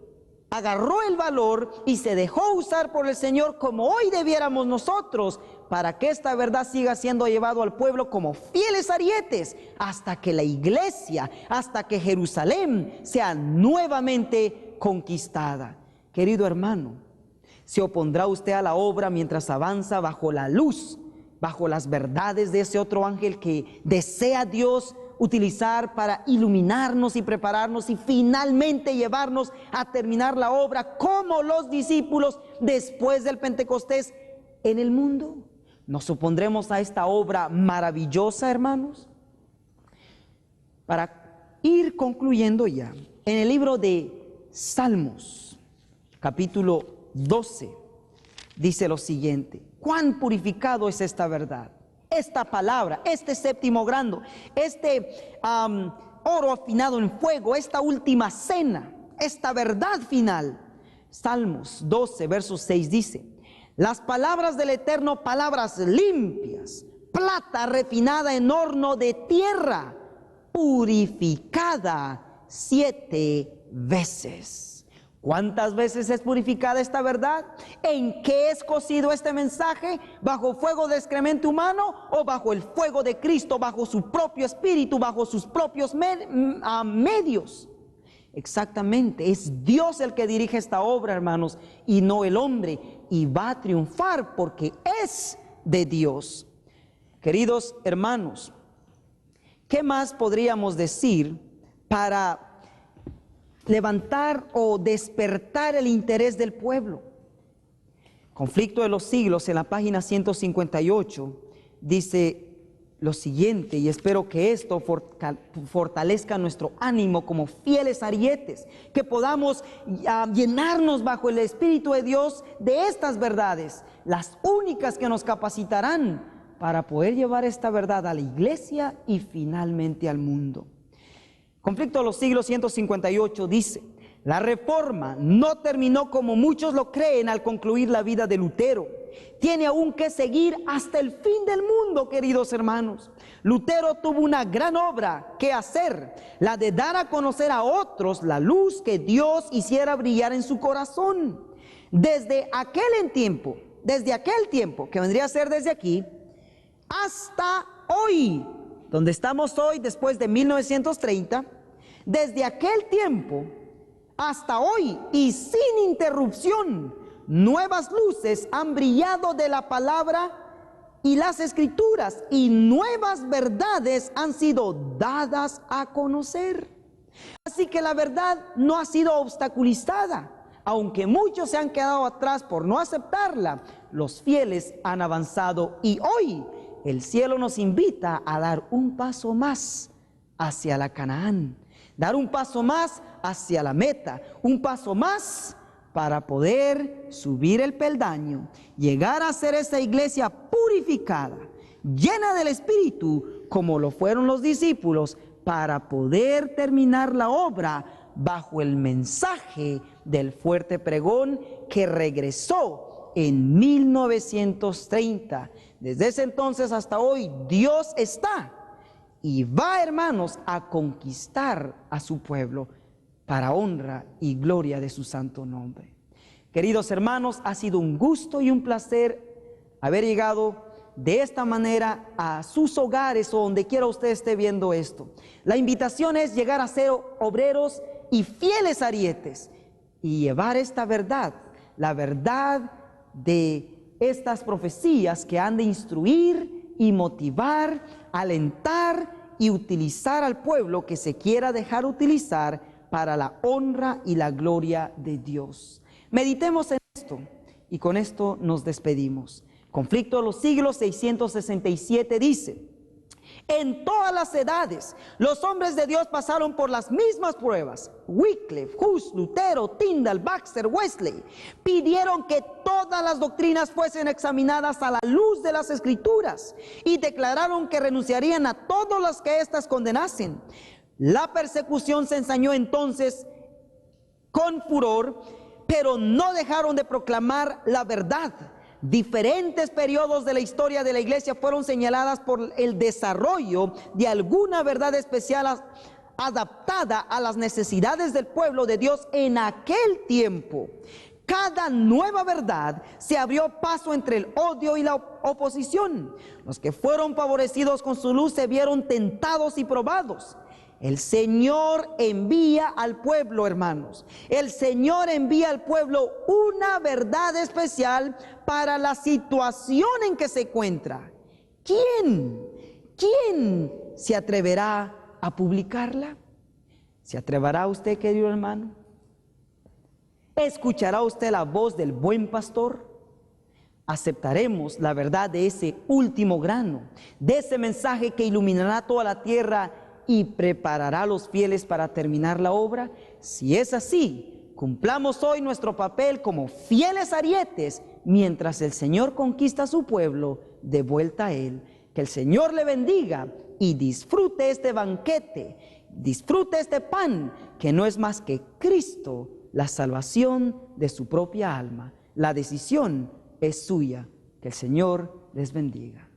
agarró el valor y se dejó usar por el Señor como hoy debiéramos nosotros, para que esta verdad siga siendo llevado al pueblo como fieles arietes hasta que la iglesia, hasta que Jerusalén sea nuevamente conquistada. Querido hermano, ¿se opondrá usted a la obra mientras avanza bajo la luz, bajo las verdades de ese otro ángel que desea Dios utilizar para iluminarnos y prepararnos y finalmente llevarnos a terminar la obra como los discípulos después del Pentecostés en el mundo? ¿Nos opondremos a esta obra maravillosa, hermanos? ir concluyendo ya, en el libro de Salmos, capítulo 12, dice lo siguiente: cuán purificado es esta verdad, esta palabra, este séptimo grano, este oro afinado en fuego, esta última cena, esta verdad final. Salmos 12, verso 6 dice: las palabras del Eterno, palabras limpias, plata refinada en horno de tierra, purificada 7 veces. ¿Cuántas veces es purificada esta verdad? ¿En qué es cocido este mensaje? ¿Bajo fuego de excremento humano o bajo el fuego de Cristo, bajo su propio espíritu, bajo sus propios medios? Exactamente, es Dios el que dirige esta obra, hermanos, y no el hombre, y va a triunfar porque es de Dios. Queridos hermanos, ¿qué más podríamos decir para levantar o despertar el interés del pueblo? Conflicto de los siglos, en la página 158, dice lo siguiente, y espero que esto fortalezca nuestro ánimo como fieles arietes, que podamos llenarnos bajo el Espíritu de Dios de estas verdades, las únicas que nos capacitarán para poder llevar esta verdad a la iglesia y finalmente al mundo. Conflicto de los siglos 158 dice: la reforma no terminó como muchos lo creen al concluir la vida de Lutero. Tiene aún que seguir hasta el fin del mundo, queridos hermanos. Lutero tuvo una gran obra que hacer, la de dar a conocer a otros la luz que Dios hiciera brillar en su corazón. Desde aquel tiempo, que vendría a ser desde aquí, hasta hoy, donde estamos hoy después de 1930, desde aquel tiempo hasta hoy y sin interrupción, nuevas luces han brillado de la palabra y las escrituras, y nuevas verdades han sido dadas a conocer. Así que la verdad no ha sido obstaculizada. Aunque muchos se han quedado atrás por no aceptarla, los fieles han avanzado, y hoy el cielo nos invita a dar un paso más hacia la Canaán, dar un paso más hacia la meta, un paso más para poder subir el peldaño, llegar a ser esa iglesia purificada, llena del Espíritu, como lo fueron los discípulos, para poder terminar la obra bajo el mensaje del fuerte pregón que regresó en 1930. Desde ese entonces hasta hoy, Dios está y va, hermanos, a conquistar a su pueblo para honra y gloria de su santo nombre. Queridos hermanos, ha sido un gusto y un placer haber llegado de esta manera a sus hogares o donde quiera usted esté viendo esto. La invitación es llegar a ser obreros y fieles arietes y llevar esta verdad, la verdad de estas profecías que han de instruir y motivar, alentar y utilizar al pueblo que se quiera dejar utilizar para la honra y la gloria de Dios. Meditemos en esto y con esto nos despedimos. Conflicto de los siglos 667 dice: en todas las edades los hombres de Dios pasaron por las mismas pruebas. Wycliffe, Hus, Lutero, Tyndale, Baxter, Wesley pidieron que todas las doctrinas fuesen examinadas a la luz de las Escrituras y declararon que renunciarían a todas las que éstas condenasen. La persecución se ensañó entonces con furor, pero no dejaron de proclamar la verdad. Diferentes periodos de la historia de la iglesia fueron señaladas por el desarrollo de alguna verdad especial adaptada a las necesidades del pueblo de Dios en aquel tiempo. Cada nueva verdad se abrió paso entre el odio y la oposición. Los que fueron favorecidos con su luz se vieron tentados y probados. El Señor envía al pueblo, hermanos, el Señor envía al pueblo una verdad especial para la situación en que se encuentra. ¿Quién se atreverá a publicarla? ¿Se atreverá usted, querido hermano? ¿Escuchará usted la voz del buen pastor? ¿Aceptaremos la verdad de ese último grano, de ese mensaje que iluminará toda la tierra y preparará a los fieles para terminar la obra. Si es así, cumplamos hoy nuestro papel como fieles arietes mientras el Señor conquista a su pueblo de vuelta a Él. Que el Señor le bendiga y disfrute este banquete, disfrute este pan que no es más que Cristo, la salvación de su propia alma. La decisión es suya. Que el Señor les bendiga.